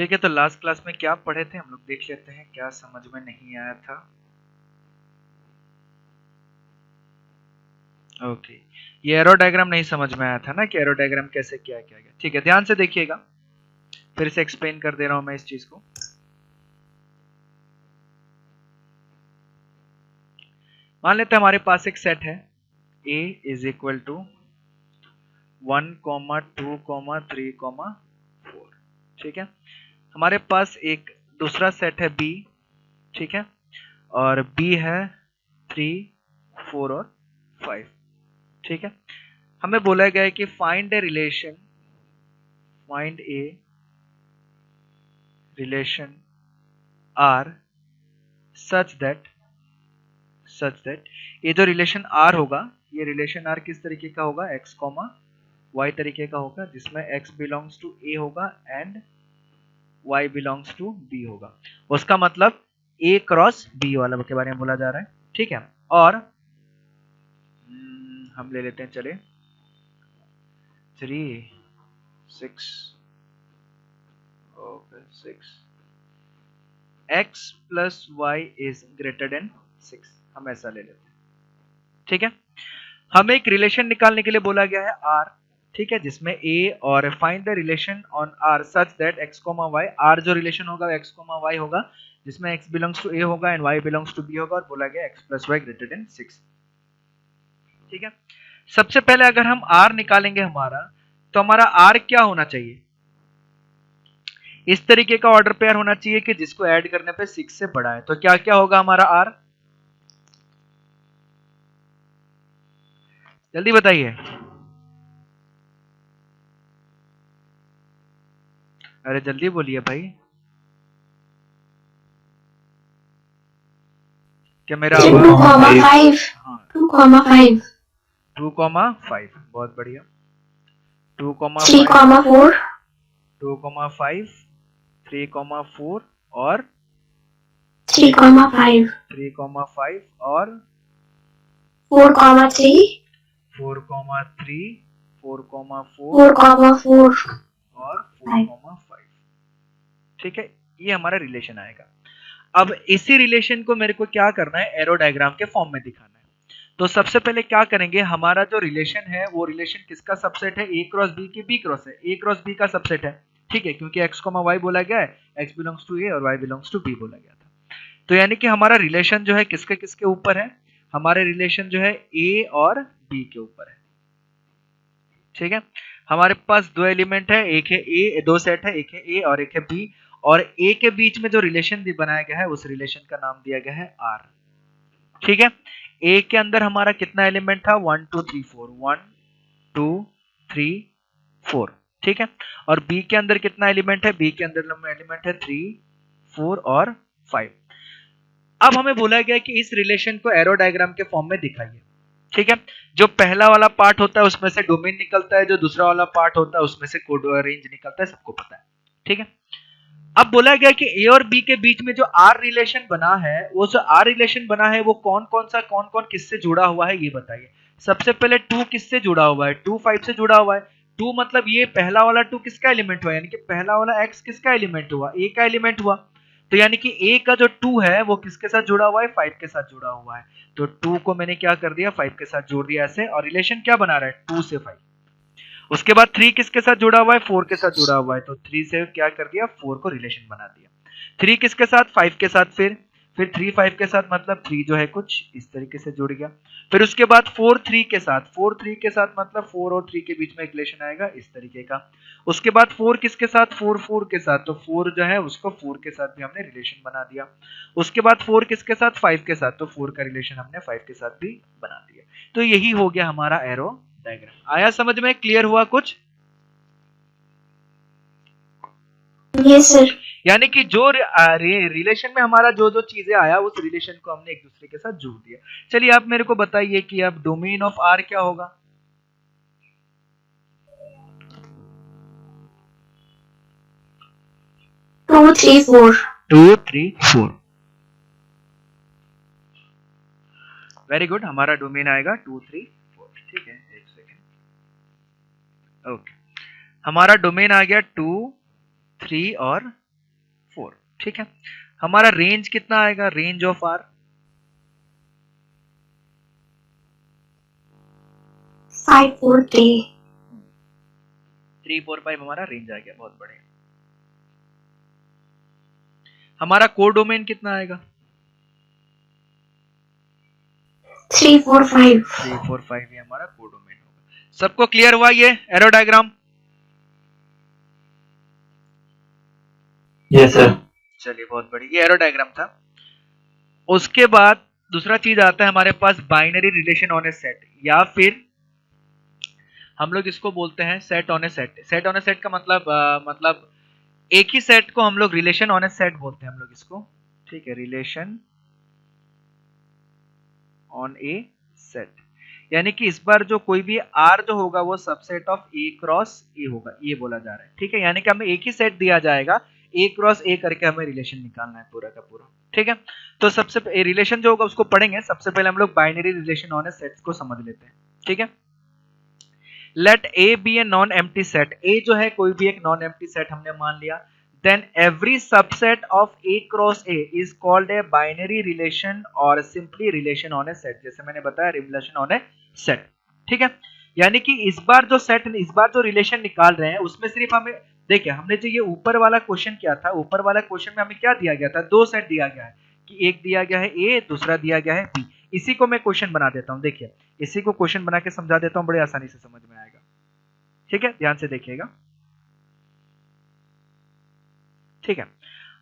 ठीक है, तो लास्ट क्लास में क्या पढ़े थे हम लोग देख लेते हैं, क्या समझ में नहीं आया था। ओके, ये एरो डायग्राम नहीं समझ में आया था ना कि एरो डायग्राम कैसे क्या किया गया। ठीक है, ध्यान से देखिएगा, फिर से एक्सप्लेन कर दे रहा हूं मैं इस चीज को। मान लेते हैं हमारे पास एक सेट है a इज इक्वल टू 1, 2, 3, 4। ठीक है, हमारे पास एक दूसरा सेट है b, ठीक है, और b है 3, 4 और 5। ठीक है, हमें बोला गया है कि find a relation, find a relation r such that ये जो रिलेशन r होगा, ये रिलेशन r किस तरीके का होगा, x, y तरीके का होगा, जिसमें x बिलोंग्स टू a होगा and y belongs to b होगा। उसका मतलब a क्रॉस b वाला के बारे में बोला जा रहा है। ठीक है, और हम ले लेते हैं, चले 3, 6, okay 6 x plus y is greater than 6, हम ऐसा ले लेते हैं। ठीक है, हमें एक रिलेशन निकालने के लिए बोला गया है r, ठीक है, जिसमें a और find the relation on r such that x, y, r जो रिलेशन होगा x, y होगा, जिसमें x बिलोंग्स टू a होगा and y belongs to b होगा, और बोला गया x plus y greater than 6। ठीक है, सबसे पहले अगर हम r निकालेंगे हमारा, तो हमारा r क्या होना चाहिए, इस तरीके का ऑर्डर पेयर होना चाहिए कि जिसको ऐड करने पे 6 से बड़ा है। तो क्या क्या होगा हमारा r, जल्दी बताइए। अरे जल्दी बोलिए भाई, क्या मेरा 2,5 2,5 2,5, बहुत बढ़िया, 3,4 2,5 3,4 और 3,5 3,5 और 4,3 4,3 4,4 4,4 और 4,5। ठीक है, ये हमारा रिलेशन आएगा। अब इसी रिलेशन को मेरे को क्या करना है, एरो डायग्राम के फॉर्म में दिखाना है। तो सबसे पहले क्या करेंगे, हमारा जो रिलेशन है वो रिलेशन किसका सबसेट है, a क्रॉस b की b क्रॉस है, a क्रॉस b का सबसेट है। ठीक है, क्योंकि x, y बोला गया है, x बिलोंग्स टू a और y बिलोंग्स टू b बोला गया था। तो यानी कि हमारा रिलेशन जो है किसके किसके ऊपर है, हमारे रिलेशन जो है a और b के ऊपर है। ठीक है, हमारे पास दो एलिमेंट है, एक है a, दो सेट है, एक है a और एक है b, और a के बीच में जो रिलेशन बनाया गया है उस रिलेशन का नाम दिया गया है r। ठीक है, a के अंदर हमारा कितना एलिमेंट था, 1 2 3 4, 1 2 3 4। ठीक है, और b के अंदर कितना एलिमेंट है, b के अंदर एलिमेंट है 3 4 और 5। अब हमें बोला गया कि इस रिलेशन को एरो डायग्राम के फॉर्म में दिखाइए। ठीक है, जो पहला वाला पार्ट होता है उसमें से डोमेन निकलता है, जो दूसरा वाला पार्ट होता है उसमें से कोड रेंज निकलता है, सबको पता है। ठीक है, अब बोला गया कि ए और बी के बीच में जो आर रिलेशन बना है, वो जो आर रिलेशन बना है वो कौन कौन किससे जुड़ा हुआ है, ये बताइए। सबसे पहले 2 किससे जुड़ा हुआ है, 2 5 से जुड़ा हुआ है। 2 मतलब ये पहला वाला 2 किसका एलिमेंट हुआ, यानी कि पहला वाला x किसका एलिमेंट हुआ, a का एलिमेंट हुआ। तो यानी कि a का जो 2 है वो किसके साथ जुड़ा हुआ है, 5 के साथ जुड़ा हुआ है। तो 2 को मैंने क्या कर दिया, 5 के साथ जोड़ दिया ऐसे, और रिलेशन क्या बना रहा है, 2 से 5। उसके बाद 3 किसके साथ जुड़ा हुआ है, 4 के साथ जुड़ा हुआ है, तो 3 से क्या कर दिया, 4 को रिलेशन बना दिया। 3 किसके साथ, 5 के साथ, फिर 3 5 के साथ, मतलब 3 जो है कुछ इस तरीके से जुड़ गया। फिर उसके बाद 4 3 के साथ, 4 3 के साथ मतलब 4 और 3 के बीच में एक रिलेशन आएगा इस तरीके का। उसके बाद 4 किसके साथ, 4 4 के साथ, तो 4 जो है उसको 4 के साथ भी हमने रिलेशन बना दिया। उसके बाद 4 किसके साथ, 5 के साथ, तो 4 का रिलेशन हमने 5 के साथ भी बना दिया। तो यही हो गया हमारा एरो डायग्राम। आया समझ में, क्लियर हुआ कुछ? Yes sir. यानी कि जो रिलेशन में हमारा जो जो चीजें आया उस रिलेशन को हमने एक दूसरे के साथ जोड़ दिया। चलिए आप मेरे को बताइए कि अब डोमेन ऑफ आर क्या होगा। 2 3 4 2 3 4, वेरी गुड, हमारा डोमेन आएगा 2 3 4। ठीक है, एक सेकेंड, ओके, हमारा डोमेन आ गया 2 3 और 4। ठीक है, हमारा रेंज कितना आएगा, रेंज ऑफ आर 5 4 3 3 4 5 हमारा रेंज आ गया, बहुत बढ़िया। हमारा कोडोमेन कितना आएगा, 3 4 5 3 4 5 ये हमारा कोडोमेन होगा। सबको क्लियर हुआ ये एरो डायग्राम? Yes sir. चलिए बहुत बढ़िया, ये एरो डायग्राम था। उसके बाद दूसरा चीज आता है हमारे पास binary relation on a set, या फिर हम लोग इसको बोलते हैं set on a set. Set on a set का मतलब एक ही सेट को हम लोग रिलेशन ऑन ए सेट बोलते हैं हम लोग इसको। ठीक है, रिलेशन ऑन ए सेट, यानी कि इस बार जो कोई भी आर जो होगा वो सबसेट ऑफ ए क्रॉस ए होगा, ये बोला जा रहा है। ठीक है, यानी कि हमें एक ही सेट दिया जाएगा, ए क्रॉस ए करके हमें रिलेशन निकालना है पूरा का पूरा। ठीक है, तो सबसे रिलेशन जो होगा उसको पढ़ेंगे, सबसे पहले हम लोग binary relation on a sets को समझ लेते हैं। ठीक है, let A B a non empty set, A जो है कोई भी एक नॉन एम्प्टी सेट हमने मान लिया, then every subset of A cross A is called a binary relation or simply relation on a set, जैसे मैंने बताया relation on a set। ठीक है, यानी कि इस बार जो रिलेशन निकाल रहे हैं उसमें सिर्फ हमें देखिए, हमने जो ये ऊपर वाला क्वेश्चन किया था, ऊपर वाला क्वेश्चन में हमें क्या दिया गया था, दो सेट दिया गया है कि एक दिया गया है A, दूसरा दिया गया है B। इसी को मैं क्वेश्चन बना देता हूं, देखिए इसी को क्वेश्चन बना के समझा देता हूं, बड़े आसानी से समझ में आएगा। ठीक है, ध्यान से देखिएगा। ठीक है,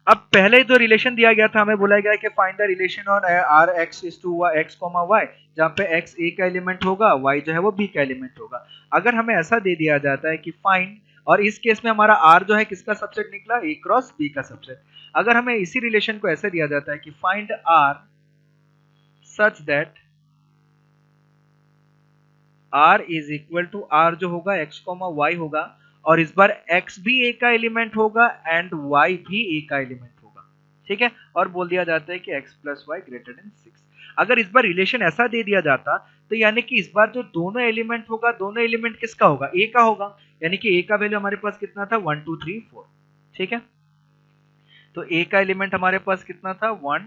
अब पहले जो रिलेशन दिया गया था हमें बोला गया कि find the relation on R x is to x comma y, जहां पे एक्स ए का एलिमेंट होगा, वाई जो है वो बी का एलिमेंट होगा। अगर हमें ऐसा दे दिया जाता है कि फाइंड, और इस केस में हमारा आर जो है किसका सबसेट निकला, ए क्रॉस बी का सबसेट। अगर हमें इसी रिलेशन को ऐसे दिया जाता है कि find R such that R is equal to, R जो होगा एक्स कॉमा वाई होगा, और इस बार x भी a का एलिमेंट होगा एंड y भी a का एलिमेंट होगा। ठीक है, और बोल दिया जाता है कि x plus y greater than 6। अगर इस बार रिलेशन ऐसा दे दिया जाता तो यानी कि इस बार जो दोनों एलिमेंट होगा, दोनों एलिमेंट किसका होगा, a का होगा, यानी कि a का वैल्यू हमारे पास कितना था 1 2 3 4। ठीक है, तो a का एलिमेंट हमारे पास कितना था 1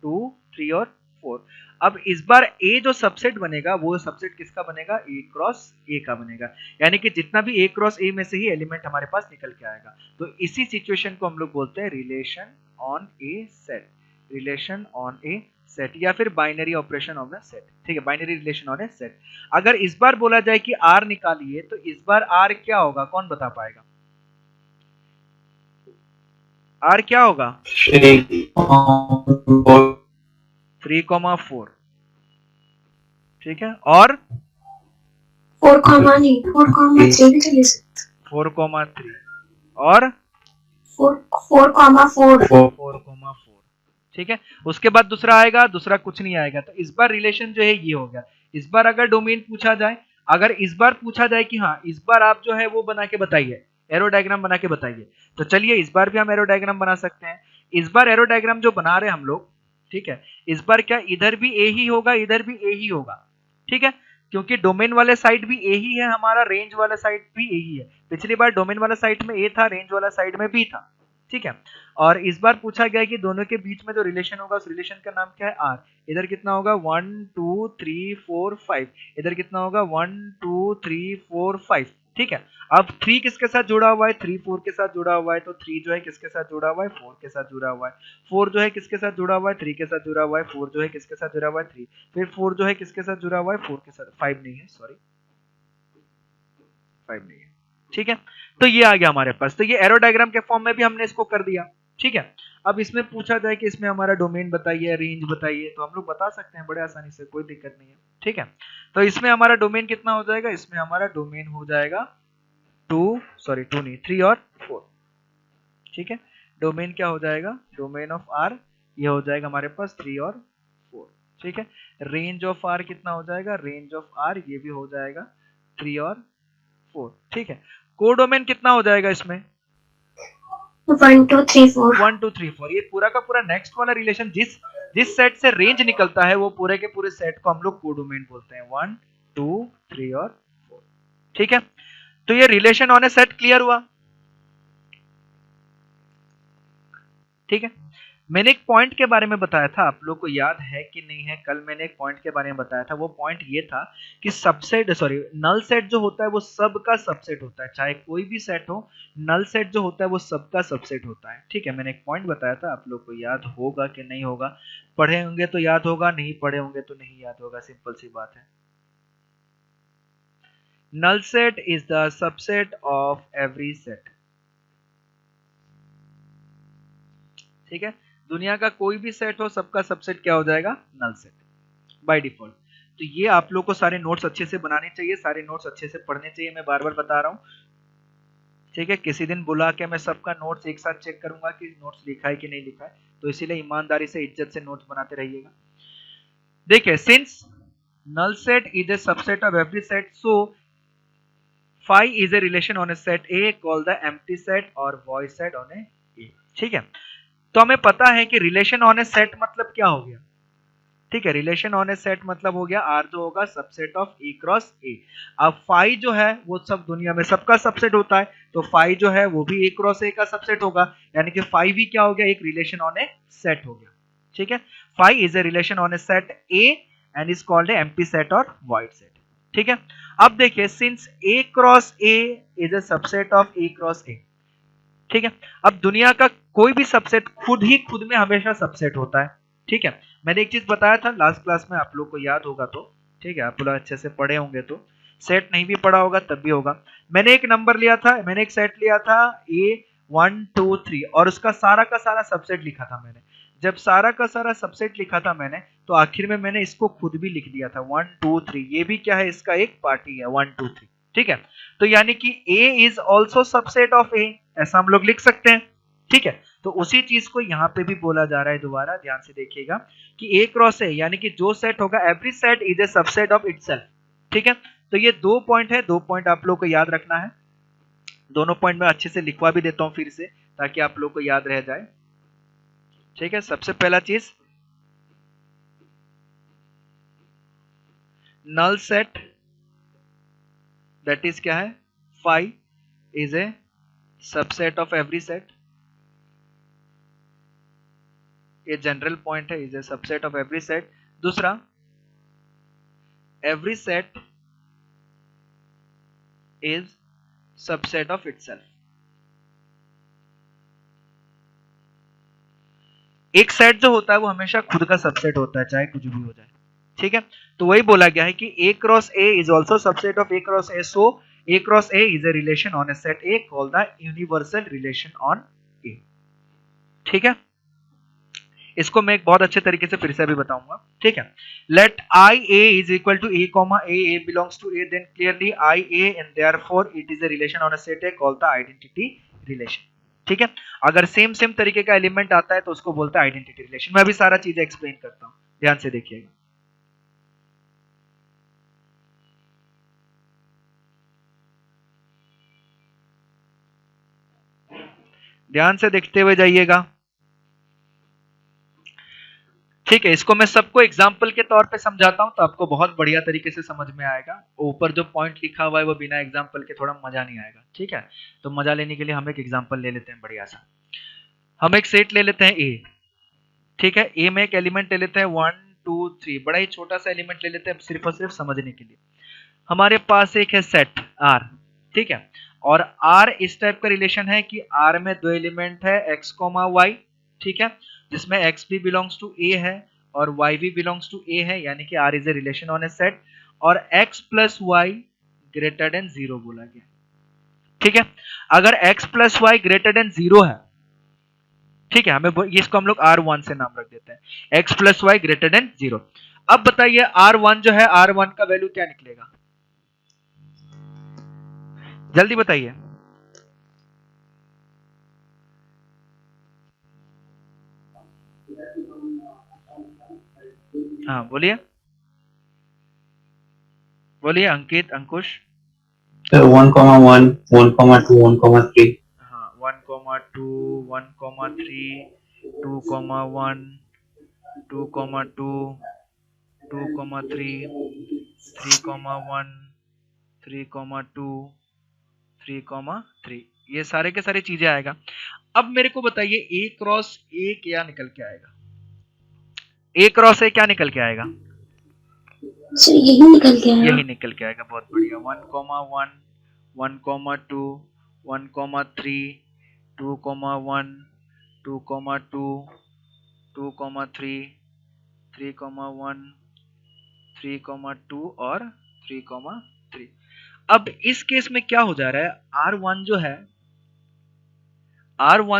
2 3 और 4। अब इस बार A जो सबसेट बनेगा वो सबसेट किसका बनेगा, A क्रॉस A का बनेगा, यानी कि जितना भी A क्रॉस A में से ही एलिमेंट हमारे पास निकल के आएगा। तो इसी सिचुएशन को हम लोग बोलते हैं relation on a set, relation on a set, या फिर binary operation on a set. ठीक है, binary relation on a set. अगर इस बार बोला जाए कि R निकालिए, तो इस बार R क्या होगा, कौन बता पाएगा, R क्या होगा, 3,4। ठीक है, और 4,3 4,3 भी चले सकते, 4,3 और 4,4 4,4। ठीक है, उसके बाद दूसरा आएगा, दूसरा कुछ नहीं आएगा। तो इस बार रिलेशन जो है ये हो गया। इस बार अगर डोमेन पूछा जाए, अगर इस बार पूछा जाए कि हाँ इस बार आप जो है वो बना के बताइए, एरो डायग्राम बना के बताइए, तो चलिए इस बार भी हम एरो डायग्राम बना सकते हैं। इस बार एरो डायग्राम जो बना रहे हैं हम लोग, ठीक है, इस बार क्या इधर भी ए ही होगा, इधर भी ए ही होगा। ठीक है, क्योंकि डोमेन वाले साइड भी ए ही है हमारा, रेंज वाला साइड भी ए ही है। पिछली बार डोमेन वाला साइड में ए था, रेंज वाला साइड में बी था। ठीक है, और इस बार पूछा गया कि दोनों के बीच में जो रिलेशन होगा उस रिलेशन का नाम क्या है, आर। इधर कितना होगा 1 2 3 4 5, इधर कितना होगा 1 2 3 4 5। ठीक है, अब 3 किसके साथ जुड़ा हुआ है, 3 4 के साथ जुड़ा हुआ है, तो 3 जो है किसके साथ जुड़ा हुआ है, 4 के साथ जुड़ा हुआ है। 4 जो है किसके साथ जुड़ा हुआ है, 3 के साथ जुड़ा हुआ है। 4 जो है किसके साथ जुड़ा हुआ है, 3। फिर 4 जो है किसके साथ जुड़ा हुआ है, 4 के साथ, 5 नहीं है, सॉरी 5 नहीं है। ठीक है, तो ये आ गया हमारे पास। तो ये एरो डायग्राम के फॉर्म में भी हमने इसको कर दिया। ठीक है, अब इसमें पूछा जाए कि इसमें हमारा डोमेन बताइए, रेंज बताइए, तो हम लोग बता सकते हैं बड़े आसानी से, कोई दिक्कत नहीं है। ठीक है, तो इसमें हमारा डोमेन कितना हो जाएगा, इसमें हमारा डोमेन हो जाएगा 2 नहीं 3 और 4। ठीक है, डोमेन क्या हो जाएगा, डोमेन ऑफ आर ये हो जाएगा हमारे पास 3 और 4। ठीक है, रेंज ऑफ आर कितना हो जाएगा, रेंज ऑफ आर ये भी हो जाएगा 3 और 4। ठीक है, कोडोमेन कितना हो जाएगा इसमें 1 2 3 4 1 2 3 4। ये पूरा का पूरा नेक्स्ट वाला रिलेशन जिस सेट से रेंज निकलता है वो पूरे के पूरे सेट को हम लोग कोडोमेन बोलते हैं, 1 2 3 और 4। ठीक है, तो ये relation on a set clear हुआ। ठीक है। मैंने एक पॉइंट के बारे में बताया था, आप लोग को याद है कि नहीं है? कल मैंने एक पॉइंट के बारे में बताया था। वो पॉइंट ये था कि सबसेट सॉरी नल सेट जो होता है वो सबका सबसेट होता है, चाहे कोई भी सेट हो। नल सेट जो होता है वो सबका सबसेट होता है। ठीक है, मैंने एक पॉइंट बताया था, आप लोग को याद होगा कि नहीं होगा? पढ़े होंगे तो याद होगा, नहीं पढ़े होंगे तो नहीं याद होगा, सिंपल सी बात है। Null set is the subset of every set. ठीक है, दुनिया का कोई भी सेट हो सबका सबसेट क्या हो जाएगा? Null set by default. तो ये आप लोग को सारे नोट्स अच्छे से बनाने चाहिए, सारे नोट्स अच्छे से पढ़ने चाहिए, मैं बार बार बता रहा हूँ। ठीक है, किसी दिन बुला के मैं सबका नोट्स एक साथ चेक करूंगा कि नोट्स लिखा है कि नहीं लिखा है, तो इसीलिए ईमानदारी से इज्जत से नोट्स बनाते रहिएगा। देखिए, since null set is a subset of every set, so phi is a relation on a set A called the empty set or void set on a A। ठीक है, तो हमें पता है कि रिलेशन ऑन ए सेट मतलब क्या हो गया। ठीक है, रिलेशन ऑन ए सेट मतलब हो गया आर जो होगा सबसेट ऑफ ए क्रॉस ए। अब फाई जो है वो सब दुनिया में सबका सबसेट होता है, तो फाई जो है वो भी ए क्रॉस ए का सबसेट होगा, यानी कि फाई भी क्या हो गया? एक रिलेशन ऑन ए सेट हो गया। ठीक है, phi is a relation on a set A and is called a empty set और वॉइड सेट। ठीक है, अब देखिए, since A cross A is a subset of A cross A. ठीक है, अब दुनिया का कोई भी सबसेट खुद ही खुद में हमेशा सबसेट होता है। ठीक है, मैंने एक चीज बताया था लास्ट क्लास में, आप लोग को याद होगा तो। ठीक है, आप लोग अच्छे से पढ़े होंगे तो, सेट नहीं भी पढ़ा होगा तब भी होगा। मैंने एक नंबर लिया था, मैंने एक सेट लिया था A 1 2 3 और उसका सारा का सारा सबसेट लिखा था मैंने। जब सारा का सारा सबसेट लिखा था मैंने, तो आखिर में मैंने इसको खुद भी लिख दिया था 1 2 3। ये भी क्या है? इसका एक पार्टी है 1 2 3। ठीक है, तो यानी कि A is also subset of A, ऐसा हम लोग लिख सकते हैं। ठीक है, तो उसी चीज को यहाँ पे भी बोला जा रहा है, दोबारा ध्यान से देखिएगा कि A क्रॉस A यानी कि जो सेट होगा, every set is a subset of itself. ठीक है, तो ये दो पॉइंट है, दो पॉइंट आप लोग को याद रखना है। दोनों पॉइंट मैं अच्छे से लिखवा भी देता हूं फिर से, ताकि आप लोग को याद रह जाए। ठीक है, सबसे पहला चीज, नल सेट दैट इज क्या है? Phi is a subset of every set. ये जनरल पॉइंट है, is a subset of every set. दूसरा, every set is subset of itself. एक सेट जो होता है वो हमेशा खुद का सबसेट होता है, चाहे कुछ भी हो जाए। ठीक है, तो वही बोला गया है कि A cross A is also subset of A cross A, so A cross A is a relation on a set A called the universal relation on A। ठीक है, इसको मैं एक बहुत अच्छे तरीके से फिर से भी बताऊंगा। ठीक है, let I A is equal to A comma A belongs to A, then clearly I A and therefore it is a relation on a set A called the identity relation. ठीक है, अगर सेम सेम तरीके का element आता है तो उसको बोलते हैं आइडेंटिटी रिलेशन। मैं अभी सारा चीजें एक्सप्लेन करता हूं, ध्यान से देखिएगा। ध्यान से देखते हुए जाइएगा। ठीक है, इसको मैं सबको एग्जाम्पल के तौर पे समझाता हूं तो आपको बहुत बढ़िया तरीके से समझ में आएगा। ऊपर जो पॉइंट लिखा हुआ है वो बिना एग्जाम्पल के थोड़ा मजा नहीं आएगा। ठीक है, तो मजा लेने के लिए हम एक एग्जाम्पल ले लेते हैं बढ़िया सा। हम एक सेट ले लेते हैं A। ठीक है, A में एक एलिमेंट ले लेते हैं 1 2 3, बड़ा ही छोटा सा एलिमेंट ले लेते हैं सिर्फ और सिर्फ समझने के लिए। हमारे पास एक है सेट R। ठीक है, और R इस टाइप का रिलेशन है कि R में दो एलिमेंट है x, y। ठीक है, जिसमें x भी बिलोंग्स टू A है और y भी बिलोंग्स टू A है, यानी कि R is a relation on a set, और x plus y greater than 0 बोला गया। ठीक है, अगर x plus y greater than 0 है, ठीक है, हमें इसको हम लोग R1 से नाम रख देते हैं, x plus y greater than 0। अब बताइए R1 जो है, R1 का वैल्यू क्या निकलेगा? जल्दी बताइए। हाँ बोलिए, बोलिए अंकित, अंकुश। 1,1, 1,2, 1,3। हाँ, 1,2, 1,3, 2,1, 2,2, 2,3, 3,1, 3,2, 3,3, ये सारे के सारे चीजें आएगा। अब मेरे को बताइए ए क्रॉस ए क्या निकल के आएगा? ए क्रॉस ए क्या निकल के आएगा? सर यही निकल के आया। यही निकल के आएगा। बहुत बढ़िया। 1,1 1,2 1,3 2,1 2,2 2,3 3,1 3,2 और 3,3। अब इस केस में क्या हो जा रहा है, R1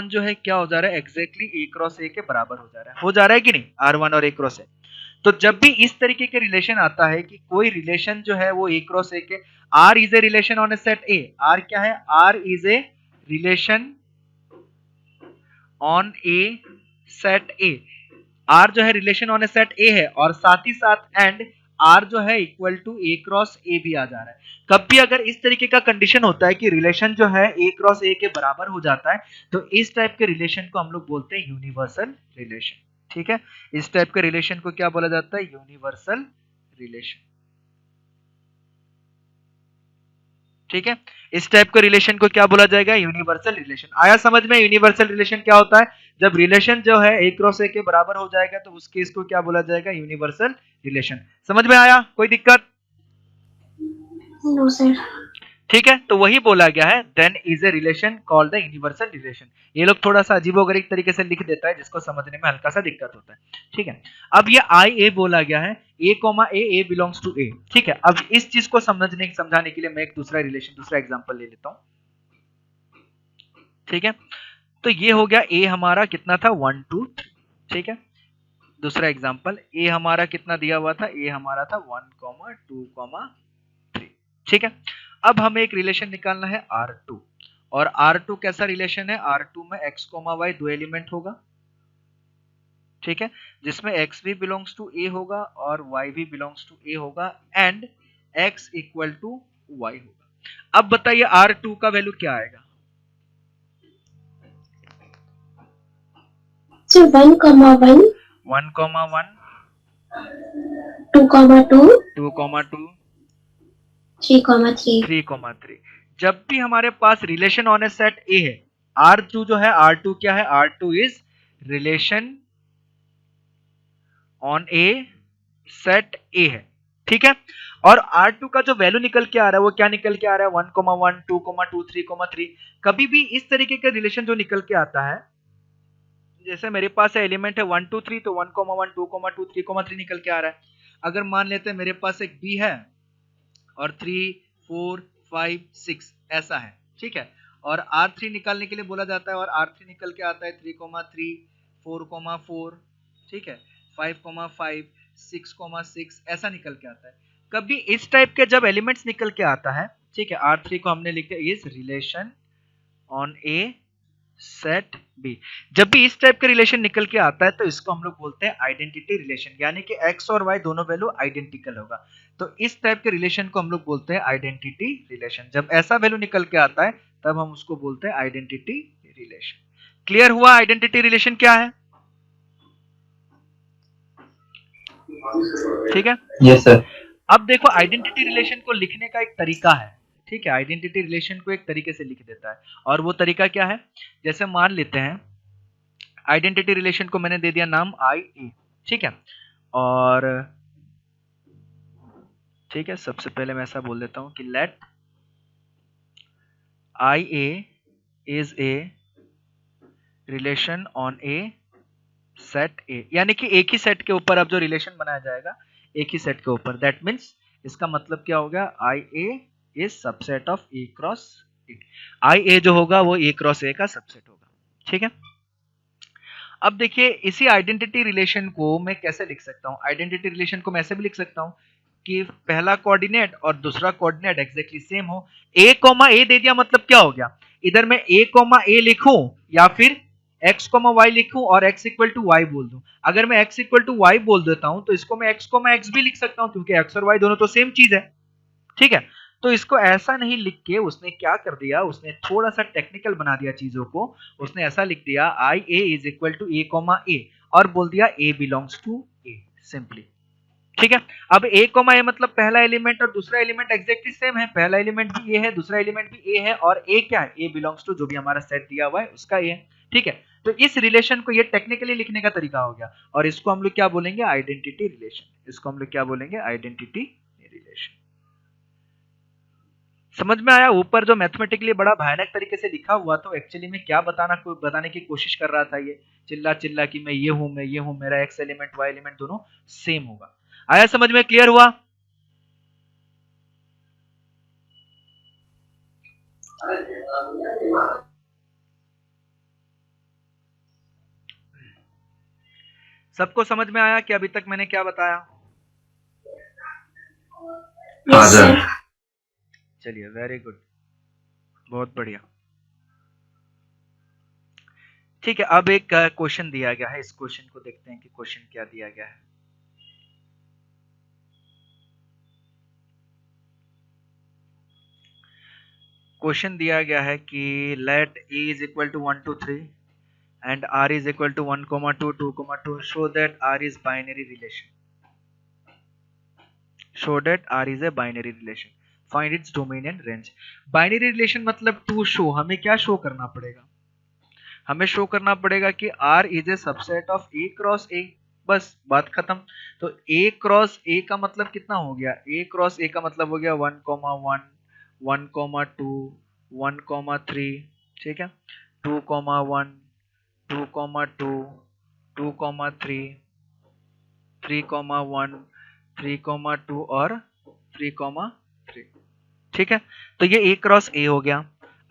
जो है क्या हो जा रहा है, एग्जैक्टली ए क्रॉस ए के बराबर हो जा रहा है कि नहीं, R1 और ए क्रॉस ए। तो जब भी इस तरीके के रिलेशन आता है कि कोई रिलेशन जो है वो ए क्रॉस ए के, R is a relation on a set A, R क्या है, R is a relation on a set A, R जो है relation on a set A है, और साथ ही साथ एंड R जो है equal to A cross A भी आ जा रहा है। कब भी अगर इस तरीके का कंडीशन होता है कि रिलेशन जो है ए क्रॉस ए के बराबर हो जाता है, तो इस टाइप के रिलेशन को हम लोग बोलते हैं यूनिवर्सल रिलेशन। ठीक है, इस टाइप के रिलेशन को क्या बोला जाता है, यूनिवर्सल रिलेशन। ठीक है, इस टाइप के रिलेशन को क्या बोला जाएगा, यूनिवर्सल रिलेशन। आया समझ में? यूनिवर्सल रिलेशन क्या होता है, जब रिलेशन जो है ए क्रॉस ए के बराबर हो जाएगा तो उस केस को क्या बोला जाएगा, यूनिवर्सल रिलेशन। समझ में आया? कोई दिक्कत? No sir. ठीक है, तो वही बोला गया है, then is a relation called the universal relation. ये लोग थोड़ा सा अजीबोगरीब तरीके से लिख देता है जिसको समझने में हल्का सा दिक्कत होता है। ठीक है, अब ये आई ए बोला गया है, ए कॉमा ए बिलोंग्स टू ए। ठीक है, अब इस चीज को समझाने के लिए मैं एक दूसरा एग्जांपल ले लेता हूं। ठीक है, तो ये हो गया ए हमारा कितना था, 1 2 3। ठीक है, दूसरा एग्जांपल, ए हमारा कितना दिया हुआ था, ए हमारा था 1 2 3। ठीक है, अब हमें एक रिलेशन निकालना है R2, और R2 कैसा रिलेशन है, R2 में x, y दो एलिमेंट होगा। ठीक है, जिसमें x भी बिलोंग्स टू a होगा और y भी बिलोंग्स टू a होगा, and x equal to y होगा। अब बताइए R2 का वैल्यू क्या आएगा? 1,1 1,1 2,2 2,2 3,3। 3,3। जब भी हमारे पास relation on a set A है, R2 जो है, R2 क्या है, R2 is relation on a set A है। ठीक है, और R2 का जो वैल्यू निकल के आ रहा है वो क्या निकल के आ रहा है, 1,1 2,2 3,3। कभी भी इस तरीके का रिलेशन जो निकल के आता है, जैसे मेरे पास एलिमेंट है 1 2 3, तो 1,1 2,2 3,3 निकल के आ रहा है। अगर मान लेते हैं मेरे पास एक B है और 3 4 5 6 ऐसा है। ठीक है, और R3 निकालने के लिए बोला जाता है, और R3 निकल के आता है 3,3 4,4। ठीक है, 5,5 6,6 ऐसा निकल के आता है। कभी इस टाइप के जब एलिमेंट्स निकल के आता है, ठीक है, R3 को हमने लिखा is relation on a set B. जब भी इस टाइप का रिलेशन निकल के आता है तो इसको हम लोग बोलते हैं आइडेंटिटी रिलेशन, यानी कि x और y दोनों वैल्यू आइडेंटिकल होगा, तो इस टाइप के रिलेशन को हम लोग बोलते हैं आइडेंटिटी रिलेशन। जब ऐसा वैल्यू निकल के आता है तब हम उसको बोलते हैं आइडेंटिटी रिलेशन। क्लियर हुआ आइडेंटिटी रिलेशन क्या है? ठीक है, यस सर। अब देखो आइडेंटिटी रिलेशन को लिखने का एक तरीका है। ठीक है, आइडेंटिटी रिलेशन को एक तरीके से लिख देता है, और वो तरीका क्या है, जैसे मान लेते हैं आइडेंटिटी रिलेशन को मैंने दे दिया नाम आई ए। ठीक है, और ठीक है, सबसे पहले मैं ऐसा बोल देता हूं कि let I A is a relation on a set A, यानी कि एक ही सेट के ऊपर अब जो रिलेशन बनाया जाएगा एक ही सेट के ऊपर, दैट मीन्स इसका मतलब क्या हो गया, I A is subset of A cross A. I A जो होगा वो ए क्रॉस ए का सबसेट होगा। ठीक है, अब देखिए इसी आइडेंटिटी रिलेशन को मैं कैसे लिख सकता हूं, आइडेंटिटी रिलेशन को मैं ऐसे भी लिख सकता हूं कि पहला कोऑर्डिनेट और दूसरा कोऑर्डिनेट एग्जैक्टली सेम हो। a कॉमा ए दे दिया मतलब क्या हो गया, इधर मैं a कॉमा ए लिखूं या फिर x कॉमा वाई लिखूं और x इक्वल टू वाई बोल दूं। अगर मैं x इक्वल टू वाई बोल देता हूं तो इसको मैं x कॉमा x भी लिख सकता हूं, क्योंकि x और y दोनों तो सेम चीज है। ठीक है, तो इसको ऐसा नहीं लिख के उसने क्या कर दिया, उसने थोड़ा सा टेक्निकल बना दिया चीजों को। उसने ऐसा लिख दिया I A is equal to A comma A, और बोल दिया A belongs to A simply. ठीक है, अब ए कॉमा ए मतलब पहला एलिमेंट और दूसरा एलिमेंट एग्जैक्टली सेम है, पहला एलिमेंट भी ए है दूसरा एलिमेंट भी ए है, और ए क्या है, ए बिलोंग्स टू जो भी हमारा सेट दिया हुआ है उसका ए है। ठीक है, तो इस रिलेशन को ये टेक्निकली लिखने का तरीका हो गया, और इसको हम लोग क्या बोलेंगे, आइडेंटिटी रिलेशन। इसको हम लोग क्या बोलेंगे, आइडेंटिटी रिलेशन। समझ में आया? ऊपर जो मैथमेटिकली बड़ा भयानक तरीके से लिखा हुआ तो एक्चुअली में क्या बताने की कोशिश कर रहा था, ये चिल्ला चिल्ला कि मैं ये हूं, मेरा एक्स एलिमेंट वाई एलिमेंट दोनों सेम होगा। आया समझ में? क्लियर हुआ? सबको समझ में आया कि अभी तक मैंने क्या बताया? हाँ सर। चलिए, वेरी गुड, बहुत बढ़िया। ठीक है, अब एक क्वेश्चन दिया गया है, इस क्वेश्चन को देखते हैं कि क्वेश्चन क्या दिया गया है। क्वेश्चन दिया गया है कि let A is equal to 1 to 3 and r is equal to 1, 2, 2, show that r is binary relation. Show that r is a binary relation. Find its domain and range. Binary relation मतलब to show, हमें क्या show करना पड़ेगा? हमें show करना पड़ेगा कि r is a subset of a cross a, बस बात खत्म। तो a क्रॉस a का मतलब कितना हो गया? a क्रॉस a का मतलब हो गया 1, 1, 1, 2, 1, 3, ठीक है, 2, 1, 2, 2, 2, 3, 3, 1, 3, 2 और 3, 3, ठीक है। तो ये a क्रॉस a हो गया।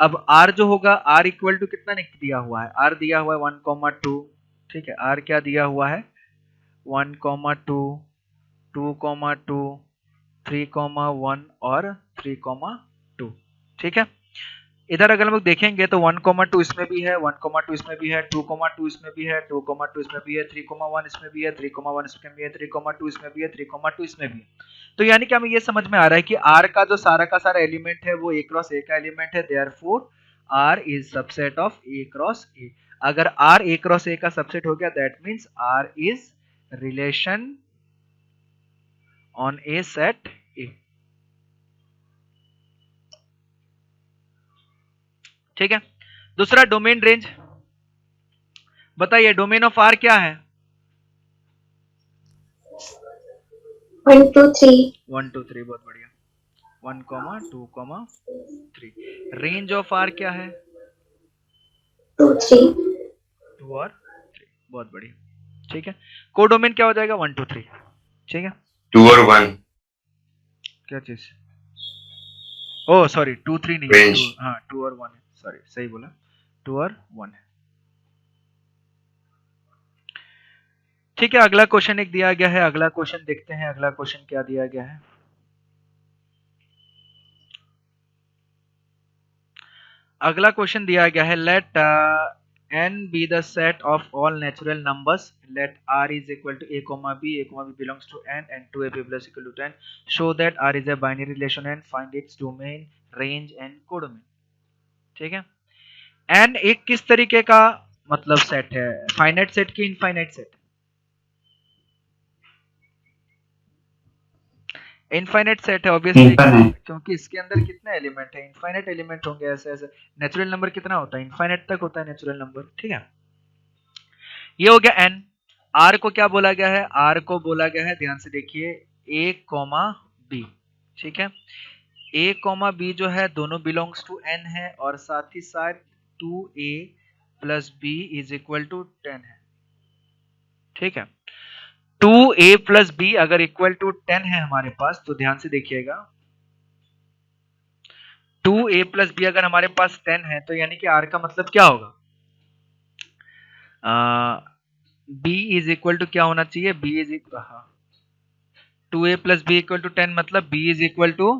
अब r जो होगा, r इक्वल टू कितना दिया हुआ है? r दिया हुआ है 1, 2, ठीक है, r क्या दिया हुआ है? 1, 2, 2, 2, 3, 1 और 3, 2, ठीक है। इधर अगर हम लोग देखेंगे तो 1, 2 इसमें भी है, 1, 2 इसमें भी है, 2, 2 इसमें भी है, 2, 2 इसमें भी है, 3, 1 इसमें भी है, 3, 1 इसमें भी है, 3, 2 इसमें भी है, 3, 2 इसमें भी है। तो यानी कि हमें ये समझ में आ रहा है कि R का जो सारा का सारा एलिमेंट है वो a क्रॉस a का एलिमेंट है, therefore R is subset of a cross a। अगर R a क्रॉस a का सबसेट हो गया, that means R is relation on a set A। ठीक है। दूसरा डोमेन रेंज, बताइए डोमेन ऑफ आर क्या है? 1, 2, 3, 1, 2, 3, बहुत बढ़िया। 1, 2, 3। रेंज ऑफ आर क्या है? 2, 3, 2 और 3, बहुत बढ़िया। ठीक है, कोडोमेन क्या हो जाएगा? 1, 2, 3, ठीक है। 2 और 1 क्या चीज? ओ सॉरी, 2, 3 नहीं, रेंज। हाँ 2 और 1 है, सॉरी सही बोला, 2 और 1 है। ठीक है, अगला क्वेश्चन एक दिया गया है, अगला क्वेश्चन देखते हैं, अगला क्वेश्चन क्या दिया गया है। अगला क्वेश्चन दिया गया है, late n be the set of all natural numbers, let r is equal to a comma b belongs to n and 2ab plus equal to 10, show that r is a binary relation and find its domain, range and codomain। ठीक है, n एक किस तरीके का मतलब set है? Finite set की infinite set? Infinite set है ऑब्वियसली, क्योंकि इसके अंदर कितने एलिमेंट है? इनफाइनाइट एलिमेंट होंगे, ऐसे ऐसे। नेचुरल नंबर कितना होता है? इनफाइनाइट तक होता है नेचुरल नंबर, ठीक है। ये हो गया n। r को क्या बोला गया है? r को बोला गया है, ध्यान से देखिए, a, b, ठीक है। a, b जो है दोनों बिलोंग्स टू n है, और साथ ही साथ 2a plus b is equal to 10 है, ठीक है। 2a प्लस b अगर इक्वल टू 10 है हमारे पास, तो ध्यान से देखिएगा, 2a प्लस b अगर हमारे पास 10 है, तो यानी कि r का मतलब क्या होगा? b इज इक्वल टू क्या होना चाहिए? b is equal, 2a plus b equal to 10 मतलब b is equal to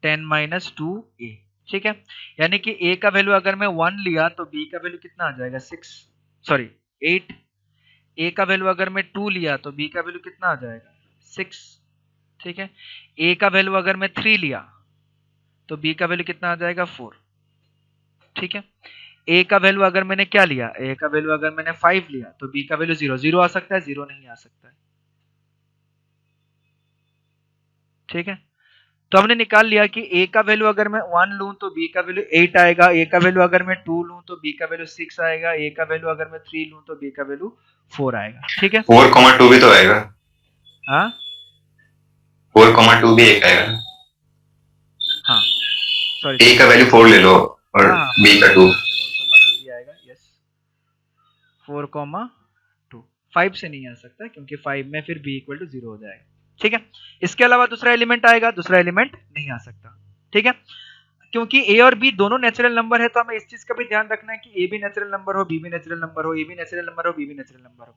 10 minus 2a, ठीक है। यानी कि a का वैल्यू अगर मैं 1 लिया तो b का वैल्यू कितना आ जाएगा? 6, सॉरी 8। a का वैल्यू अगर मैं 2 लिया तो b का वैल्यू कितना आ जाएगा? 6, ठीक है। a का वैल्यू अगर मैं 3 लिया तो b का वैल्यू कितना आ जाएगा? 4, ठीक है। a का वैल्यू अगर मैंने क्या लिया? a का वैल्यू अगर मैंने 5 लिया तो b का वैल्यू 0, 0 आ सकता है? 0 नहीं आ सकता है, ठीक है। तो हमने निकाल लिया कि a का वैल्यू अगर मैं 1 लूं तो b का वैल्यू 8 आएगा, a का वैल्यू अगर मैं 2 लूं तो b का वैल्यू 6 आएगा, a का वैल्यू अगर मैं 3 लूं तो b का वैल्यू 4 आएगा। ठीक है, 4,2 भी तो आएगा। हाँ 4,2 भी एक आएगा। हाँ सॉरी a का वैल्यू 4 ले लो और हाँ हाँ b का 2। 4,2 भी आएगा, यस 4,2 5 से नहीं आ सकता क्योंकि 5 में फिर b इक्वल टू 0 हो जाएगा। ठीक है, इसके अलावा दूसरा एलिमेंट आएगा, दूसरा एलिमेंट नहीं आ सकता। ठीक है, क्योंकि a और b दोनों नेचुरल नंबर है तो हमें इस चीज का भी ध्यान रखना है कि a भी नेचुरल नंबर हो, b भी नेचुरल नंबर हो, a भी नेचुरल नंबर हो, b भी नेचुरल नंबर हो।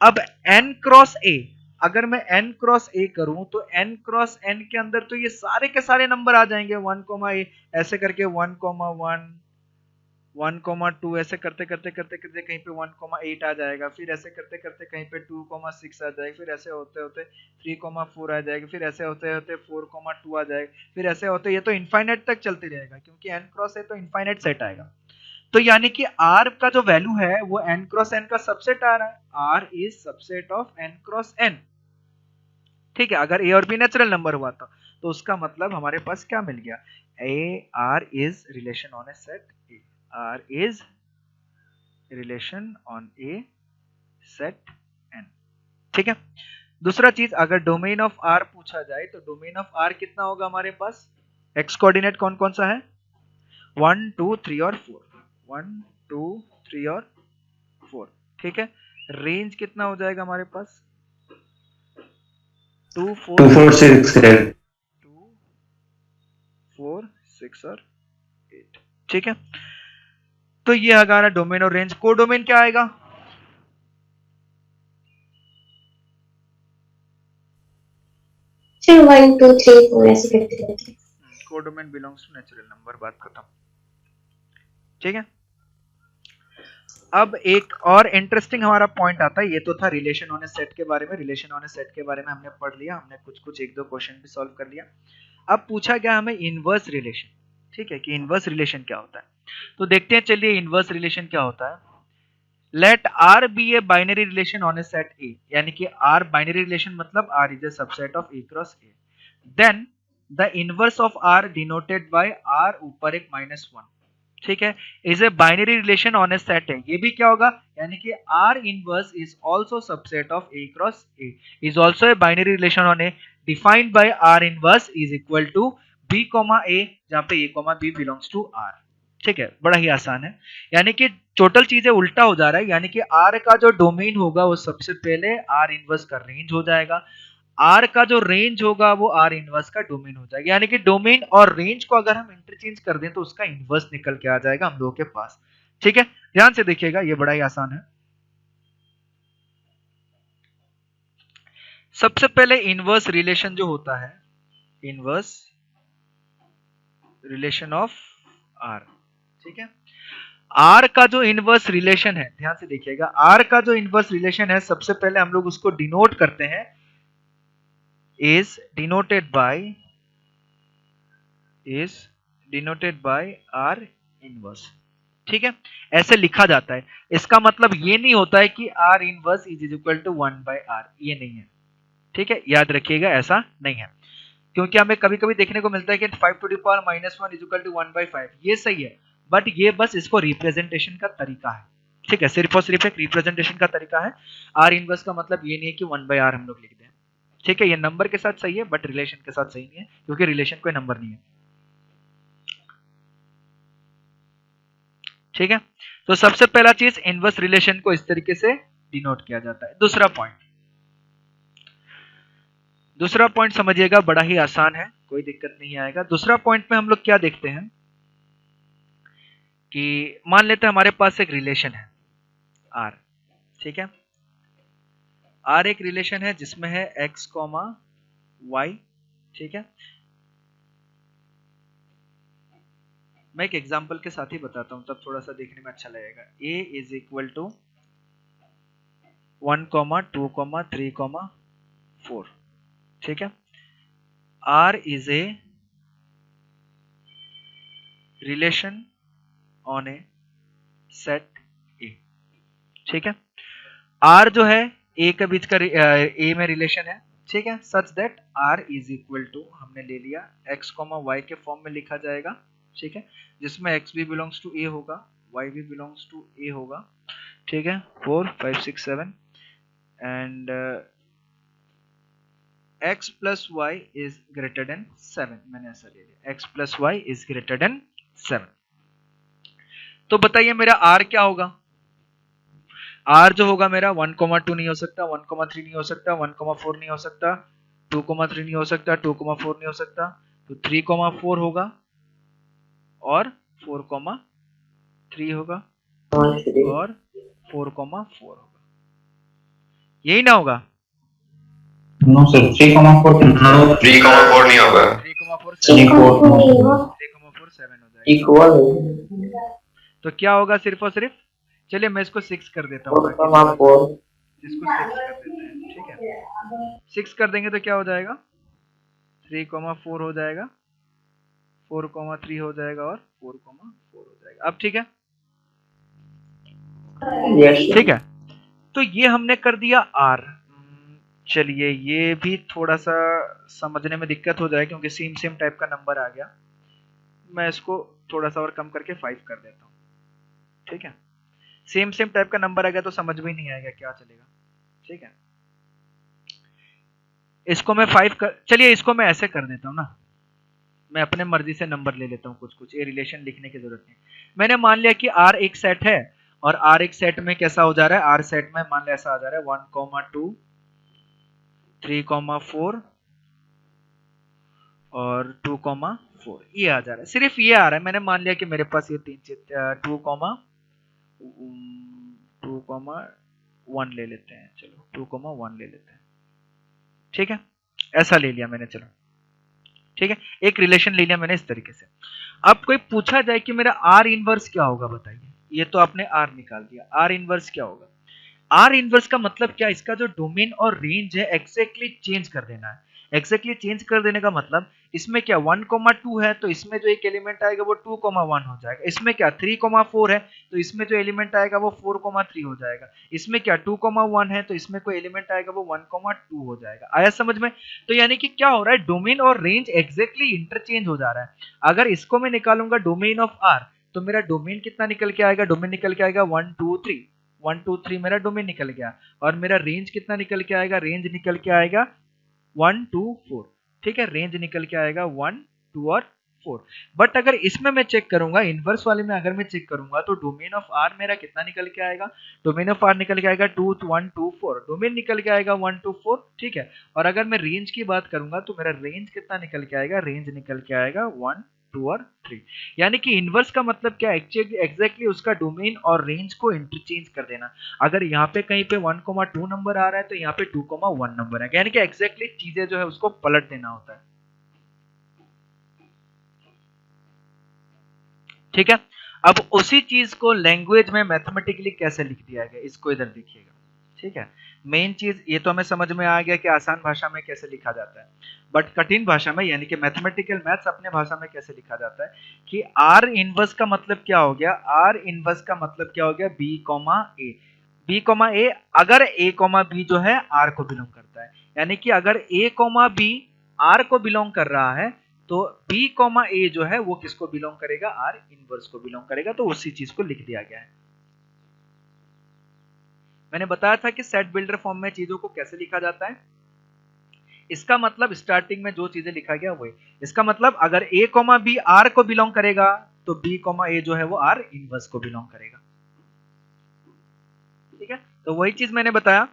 अब n क्रॉस a, अगर मैं n क्रॉस a करूं तो n क्रॉस n के अंदर तो ये सारे के सारे नंबर आ जाएंगे 1, a ऐसे करके 1, 1, 2 ऐसे करते करते करते करते कहीं पे 1, 8 आ जाएगा, फिर ऐसे करते करते कहीं पे 2, 6 आ जाएगा, फिर ऐसे होते होते 3, 4 आ जाएगा, फिर ऐसे होते होते 4, 2 आ जाएगा, फिर ऐसे होते ये तो इनफाइनाइट तक चलते रहेगा क्योंकि n क्रॉस है तो इनफाइनाइट सेट आएगा। तो यानी कि r का जो वैल्यू है वो n क्रॉस n का सबसेट आ रहा है, r is subset of n cross n। ठीक है, अगर a और b नेचुरल नंबर हुआ था तो उसका मतलब हमारे पास क्या मिल गया, r is relation on a set a, r is relation on a set n। ठीक है, दूसरा चीज अगर डोमेन ऑफ r पूछा जाए तो डोमेन ऑफ r कितना होगा हमारे पास, x कोऑर्डिनेट कौन कौन सा है 1, 2, 3 और 4, 1, 2, 3 और 4। ठीक है, रेंज कितना हो जाएगा हमारे पास 2, 4, 2, 4, 6 और 8। ठीक है, तो ये हमारा डोमेन और रेंज। कोडोमेन क्या आएगा, फिर 1, 2, 3, 4 ऐसे करते रहते हैं। Codomain belongs to natural number, बात खत्म। ठीक है, अब एक और इंटरेस्टिंग हमारा पॉइंट आता है, ये तो था रिलेशन ऑन ए सेट के बारे में, रिलेशन ऑन ए सेट के बारे में हमने पढ़ लिया, हमने कुछ कुछ एक दो क्वेश्चन भी सॉल्व कर लिया। अब पूछा गया हमें इनवर्स रिलेशन। ठीक है, कि इनवर्स रिलेशन क्या होता है, तो देखते हैं चलिए इनवर्स रिलेशन क्या होता है। Let R be a binary relation on a set A, यानी कि आर बाइनरी रिलेशन मतलब R is a subset of A cross A, then the inverse of R denoted by R ऊपर एक -1। ठीक है, is a binary relation on a set है, ये भी क्या होगा, यानी कि R inverse is also subset of A cross A, is also a binary relation on A defined by R inverse is equal to B comma A, जहां पे A comma B belongs to R. ठीक है, बड़ा ही आसान है, यानी कि total चीजें उल्टा हो जा रहा है, यानी कि आर का जो डोमेन होगा वो सबसे पहले आर इनवर्स का रेंज हो जाएगा, आर का जो रेंज होगा वो आर इनवर्स का डोमेन हो जाएगा, यानी कि डोमेन और रेंज को अगर हम इंटरचेंज कर दें तो उसका इनवर्स निकल के आ जाएगा हम लोगों के पास। ठीक है, ध्यान से देखिएगा, ये बड़ा ही आसान है। सबसे पहले इनवर्स रिलेशन जो होता है, इनवर्स रिलेशन ऑफ आर। ठीक है, आर का जो इनवर्स रिलेशन है, ध्यान से देखिएगा, आर का जो इनवर्स रिलेशन है सबसे पहले हम लोग उसको डिनोट करते हैं, is denoted by R inverse. ठीक है, ऐसे लिखा जाता है, इसका मतलब ये नहीं होता है कि R inverse is equal to 1/R, ये नहीं है। ठीक है, याद रखिएगा ऐसा नहीं है, क्योंकि हमें कभी कभी देखने को मिलता है कि 5 to the power -1 is equal to 1/5, ये सही है, बट ये बस इसको रिप्रेजेंटेशन का तरीका है। ठीक है, सिर्फ और सिर्फ एक रिप्रेजेंटेशन का तरीका है, R इनवर्स का मतलब ये नहीं है कि 1/R हम लोग लिख दें। ठीक है, ये नंबर के साथ सही है बट रिलेशन के साथ सही नहीं है, क्योंकि रिलेशन कोई नंबर नहीं है। ठीक है, तो सबसे पहला चीज इनवर्स रिलेशन को इस तरीके से डिनोट किया जाता है। दूसरा पॉइंट समझिएगा, बड़ा ही आसान है, कोई दिक्कत नहीं आएगा। दूसरा पॉइंट में हम लोग क्या देखते हैं कि मान लेते हैं हमारे पास एक रिलेशन है R। ठीक है, R एक रिलेशन है जिसमें है x, y। ठीक है, मैं एक एग्जांपल के साथ ही बताता हूं तब थोड़ा सा देखने में अच्छा लगेगा। a is equal to 1, 2, 3, 4। ठीक है, R is a relation on a set A। ठीक है, R जो है A के बीच का A में रिलेशन है, ठीक है, such that r is equal to हमने ले लिया x, y के फॉर्म में लिखा जाएगा, ठीक है, जिसमें x भी बिलोंग्स टू a होगा, y भी बिलोंग्स टू a होगा, ठीक है, 4 5 6 7 and x plus y is greater then 7, मैंने ऐसा ले लिया, x plus y is greater then 7। तो बताइए मेरा r क्या होगा? r जो होगा मेरा 1,2 नहीं हो सकता, 1,3 नहीं हो सकता, 1,4 नहीं हो सकता, 2,3 नहीं हो सकता, 2,4 नहीं हो सकता, तो 3,4 होगा और 4,3 होगा और 4,4 होगा, यही ना होगा? नो सर 3,4 3,4 नहीं होगा। 3,4 3,4 नहीं हो 3,4 7 हो जाएगा। इक्वल तो क्या होगा सिर्फ और सिर्फ, चलिए मैं इसको 6 कर देता हूँ, 4,4 इसको 6 कर देते हैं, ठीक है, 6 कर देंगे तो क्या हो जाएगा, 3,4 हो जाएगा, 4,3 हो जाएगा और 4,4 हो जाएगा। अब ठीक है, यस ठीक है, तो ये हमने कर दिया r। चलिए ये भी थोड़ा सा समझने में दिक्कत हो जाए क्योंकि सेम टाइप का नंबर आ गया, मैं इसको थोड़ा सा और कम करके 5 कर देता हूँ, ठीक है, सेम टाइप का नंबर आ गया तो समझ में नहीं आएगा क्या चलेगा, ठीक है, इसको मैं 5 कर, चलिए इसको मैं ऐसे कर देता हूँ ना, मैं अपने मर्जी से नंबर ले लेता हूँ कुछ, ये रिलेशन लिखने की जरूरत नहीं। मैंने मान लिया कि r एक सेट है और r एक सेट में कैसा हो जा रहा है, r सेट में मान लिया ऐसा आ जा रहा है 1,2 3,4 और 2,4, ये आ जा रहा है, सिर्फ ये आ रहा है। मैंने मान लिया कि मेरे पास ये 2,1 ले लेते हैं, चलो 2,1 ले लेते हैं, ठीक है, ऐसा ले लिया मैंने, चलो ठीक है, एक रिलेशन ले लिया मैंने इस तरीके से। अब कोई पूछा जाए कि मेरा R इनवर्स क्या होगा, बताइए, ये तो आपने R निकाल दिया, R इनवर्स क्या होगा? R इनवर्स का मतलब क्या, इसका जो डोमेन और रेंज है एग्जैक्टली चेंज कर देना है। एग्जैक्टली चेंज कर देने का मतलब इसमें क्या 1,2 है तो इसमें जो एक एलिमेंट आएगा वो 2,1 हो जाएगा, इसमें क्या 3,4 है तो इसमें जो एलिमेंट आएगा वो 4,3 हो जाएगा, इसमें क्या 2,1 है तो इसमें कोई एलिमेंट आएगा वो 1,2 हो जाएगा। आया समझ में? तो यानी कि क्या हो रहा है, डोमेन और रेंज एग्जैक्टली इंटरचेंज हो जा रहा है। अगर इसको मैं निकालूंगा डोमेन ऑफ R तो मेरा डोमेन कितना निकल के आएगा, डोमेन निकल के आएगा 1 2 3, 1 2 3 मेरा डोमेन निकल गया, और मेरा रेंज कितना निकल के आएगा, रेंज निकल के आएगा 1 2 4, ठीक है, रेंज निकल के आएगा 1 2 और 4। बट अगर इसमें मैं चेक करूंगा, इनवर्स वाले में अगर मैं चेक करूंगा तो डोमेन ऑफ R मेरा कितना निकल के आएगा, डोमेन ऑफ R निकल के आएगा 2 1 2 4, डोमेन निकल के आएगा 1 2 4, ठीक है, और अगर मैं रेंज की बात करूंगा तो मेरा रेंज कितना निकल के आएगा, रेंज निकल के आएगा 1 2 और 3। यानी कि इनवर्स का मतलब क्या, एग्जैक्टली उसका डोमेन और रेंज को इंटरचेंज कर देना। अगर यहाँ पे कहीं पे 1,2 नंबर आ रहा है तो यहाँ पे 2,1 नंबर है, यानी कि एग्जैक्टली चीजें जो है उसको पलट देना होता है, ठीक है। अब उसी चीज को लैंग्वेज में मैथमेटिकली कैसे लिख दिया गया, इसको इधर देखिएगा, ठीक है। मेन चीज ये तो हमें समझ में आ गया कि आसान भाषा में कैसे लिखा जाता है, बट कठिन भाषा में यानी कि मैथमेटिकल मैथ्स अपने भाषा में कैसे लिखा जाता है कि R इनवर्स का मतलब क्या हो गया, R इनवर्स का मतलब क्या हो गया, B, A, B, A, अगर A, B जो है R को बिलोंग करता है, यानी कि अगर A, B R को बिलोंग कर रहा है तो B, A जो है वो किसको बिलोंग करेगा, R इनवर्स को बिलोंग करेगा, तो उसी चीज को लिख दिया गया है। मैंने बताया था कि सेट बिल्डर फॉर्म में चीजों को कैसे लिखा जाता है, इसका मतलब स्टार्टिंग में जो चीजें लिखा गया वही, इसका मतलब अगर A, B R को बिलोंग करेगा तो B, A जो है वो R इनवर्स को बिलोंग करेगा, ठीक है। तो वही चीज मैंने बताया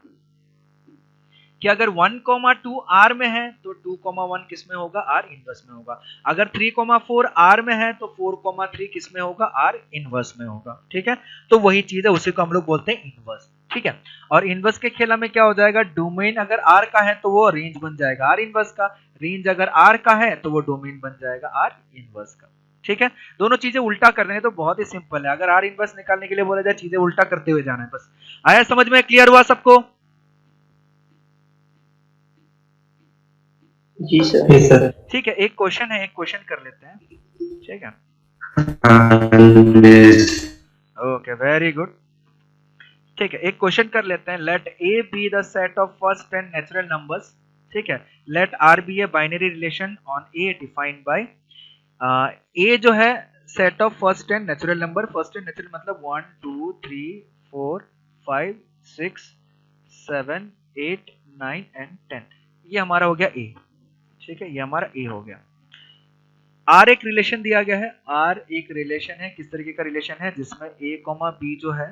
कि अगर 1, 2 R में है तो 2,1 किस में होगा, R इनवर्स में होगा, अगर 3, 4 R में है तो 4,3 किस में होगा, R इनवर्स में होगा, ठीक है। तो वही चीज है, उसी को हम लोग बोलते हैं इनवर्स, ठीक है। और इनवर्स के खेला में क्या हो जाएगा, डोमेन अगर R का है तो वो रेंज बन जाएगा R इनवर्स का, रेंज अगर R का है तो वो डोमेन बन जाएगा R इनवर्स का, ठीक है। दोनों चीजें उल्टा करने हैं तो बहुत ही सिंपल है, अगर R इनवर्स निकालने के लिए बोला जाए चीजें उल्टा करते हुए जाना है बस। आया समझ में, क्लियर हुआ सबको? जी सर ठीक है, एक क्वेश्चन है, एक क्वेश्चन कर लेते हैं, ठीक है। ओके, वेरी गुड, ठीक है, एक क्वेश्चन कर लेते हैं। Let A be the set of first 10 natural numbers, ठीक है। Let R be a binary relation on A defined by A जो है set of first 10 natural number, first 10 natural मतलब 1 2 3 4 5 6 7 8 9 एंड 10, ये हमारा हो गया ए, ठीक है, ये हमारा ए हो गया। आर एक रिलेशन दिया गया है, आर एक रिलेशन है, किस तरीके का रिलेशन है, जिसमें ए कॉमा बी जो है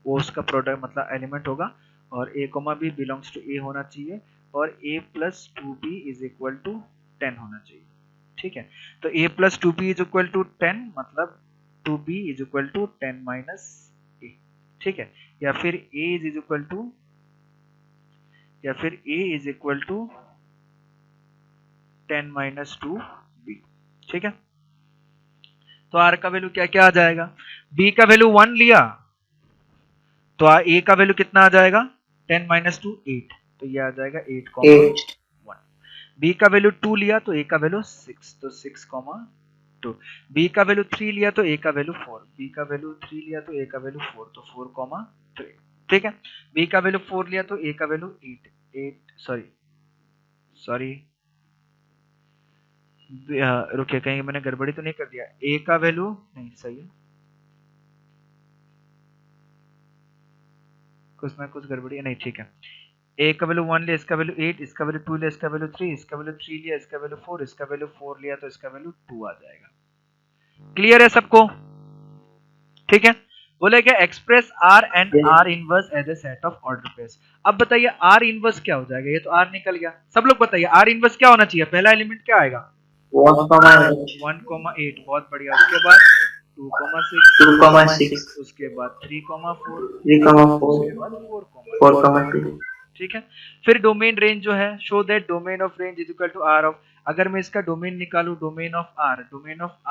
वो उसका प्रोडक्ट मतलब एलिमेंट होगा, और A comma B belongs to A होना चाहिए, और a plus two B is equal to 10 होना चाहिए, ठीक है। तो a plus two B is equal to 10 मतलब 2b is equal to 10 minus a, ठीक है, या फिर a is equal to a is equal to 10 माइनस 2b, ठीक है। तो r का वैल्यू क्या क्या आ जाएगा, b का वैल्यू 1 लिया तो a का वैल्यू कितना आ जाएगा 10 माइनस 2 8, तो ये आ जाएगा 8 कॉमा 1। b का वैल्यू 2 लिया तो a का वैल्यू 6, तो 6 कॉमा 2। b का वैल्यू 3 लिया तो a का वैल्यू 4, b का वैल्यू 3 लिया तो a का वैल्यू 4, तो 4 कॉमा 3, ठीक है। b का वैल्यू 4 लिया तो a का वैल्यू 8 सॉरी रुकिए कहीं मैंने गड़बड़ी तो नहीं कर दिया, a का वैल्यू नहीं सही है, कुछ ना कुछ गड़बड़ी है, नहीं ठीक है। a का वैल्यू 1 लिया, इसका वैल्यू 8, इसका वैल्यू 2 लिया, इसका वैल्यू 3, इसका वैल्यू 3 लिया, इसका वैल्यू 4, इसका वैल्यू 4 लिया तो इसका वैल्यू 2 आ जाएगा। क्लियर है सबको, ठीक है। बोले क्या express r and r inverse as a set of order pairs. अब बताइए r इनवर्स क्या हो जाएगा, ये तो r निकल गया, सब लोग बताइए r इनवर्स क्या होना चाहिए, पहला एलिमेंट क्या आएगा 1,8, बहुत बढ़िया, उसके बाद 2,6, उसके बाद 3,4, उसके बाद 4,2, ठीक है। फिर डोमेन रेंज जो है, show that domain of range is equal to R of, अगर मैं इसका डोमेन निकालूं डोमेन ऑफ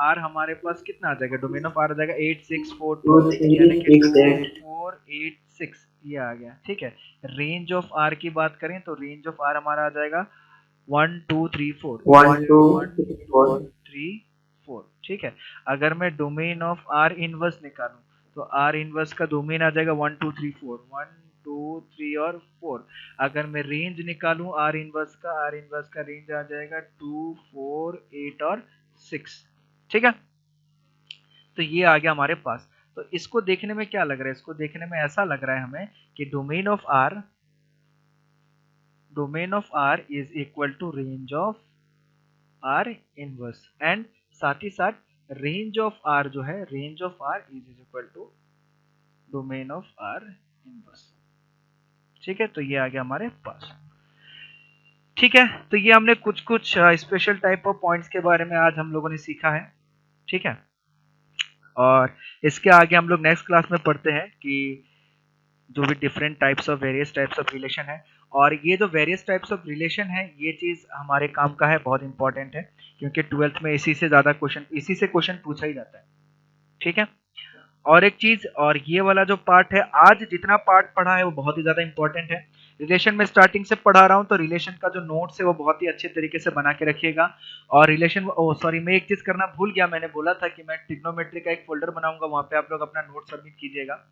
आर हमारे पास कितना आ जाएगा, डोमेन ऑफ आर आ जाएगा 8 6 4 2 यानी कि 4 8 6, ये आ गया, ठीक है। रेंज ऑफ आर की बात करें तो रेंज ऑफ आर हमारा आ जाएगा 1 2 3 4 1 2 3 4, ठीक है। अगर मैं डोमेन ऑफ आर इनवर्स निकालूं तो आर इनवर्स का डोमेन आ जाएगा 1 2 3 4 1 2 3 और 4। अगर मैं रेंज निकालूं आर इनवर्स का रेंज आ जाएगा 2 4 8 और 6, ठीक है। तो ये आ गया हमारे पास। तो इसको देखने में क्या लग रहा है, इसको देखने में ऐसा लग रहा है हमें कि domain of R is equal to range of R inverse, and साथ ही साथ रेंज ऑफ आर जो है range of R is equal to domain of R inverse, ठीक है। तो ये आ गया हमारे पास, ठीक है। तो ये हमने कुछ स्पेशल टाइप ऑफ पॉइंट्स के बारे में आज हम लोगों ने सीखा है, ठीक है। और इसके आगे हम लोग नेक्स्ट क्लास में पढ़ते हैं कि जो भी different types of various types of relation है, और ये जो वेरियस टाइप्स ऑफ रिलेशन है ये चीज हमारे काम का है, बहुत इंपॉर्टेंट है, क्योंकि 12th में इसी से ज्यादा क्वेश्चन, इसी से क्वेश्चन पूछा ही जाता है, ठीक है। और एक चीज, और ये वाला जो पार्ट है, आज जितना पार्ट पढ़ा है वो बहुत ही ज्यादा इंपॉर्टेंट है। रिलेशन में स्टार्टिंग से पढ़ा रहा हूँ तो रिलेशन का जो नोट्स है वो बहुत ही अच्छे तरीके से बना के रखिएगा। और रिलेशन मैं एक चीज करना भूल गया, मैंने बोला था कि मैं ट्रिग्नोमेट्री का एक फोल्डर बनाऊंगा, वहां पे आप लोग अपना नोट सबमिट कीजिएगा।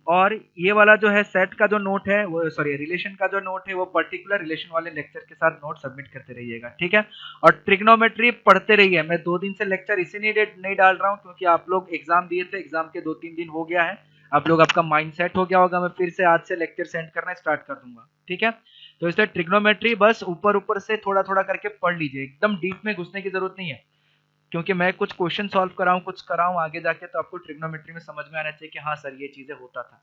और ये वाला जो है सेट का जो नोट है वो रिलेशन का जो नोट है वो पर्टिकुलर रिलेशन वाले लेक्चर के साथ नोट सबमिट करते रहिएगा, ठीक है। और ट्रिग्नोमेट्री पढ़ते रहिए, मैं 2 दिन से लेक्चर इसीलिए नहीं डाल रहा हूँ क्योंकि आप लोग एग्जाम दिए थे, एग्जाम के 2-3 दिन हो गया है, आप लोग आपका माइंड सेट हो गया होगा, मैं फिर से आज से लेक्चर सेंड करना स्टार्ट कर दूंगा, ठीक है। तो इसलिए ट्रिग्नोमेट्री बस ऊपर से थोड़ा थोड़ा करके पढ़ लीजिए, एकदम डीप में घुसने की जरूरत नहीं है, क्योंकि मैं कुछ क्वेश्चन सॉल्व कराऊं कुछ कराऊं आगे जाके, तो आपको ट्रिग्नोमेट्री में समझ में आना चाहिए कि हाँ सर ये चीजें होता था,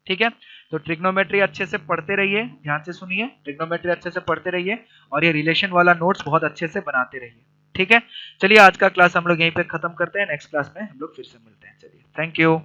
ठीक है। तो ट्रिग्नोमेट्री अच्छे से पढ़ते रहिए, ध्यान से सुनिए, ट्रिग्नोमेट्री अच्छे से पढ़ते रहिए, और ये रिलेशन वाला नोट्स बहुत अच्छे से बनाते रहिए, ठीक है। चलिए आज का क्लास हम लोग यहीं पे खत्म करते हैं, नेक्स्ट क्लास में हम लोग फिर से मिलते हैं, चलिए थैंक यू।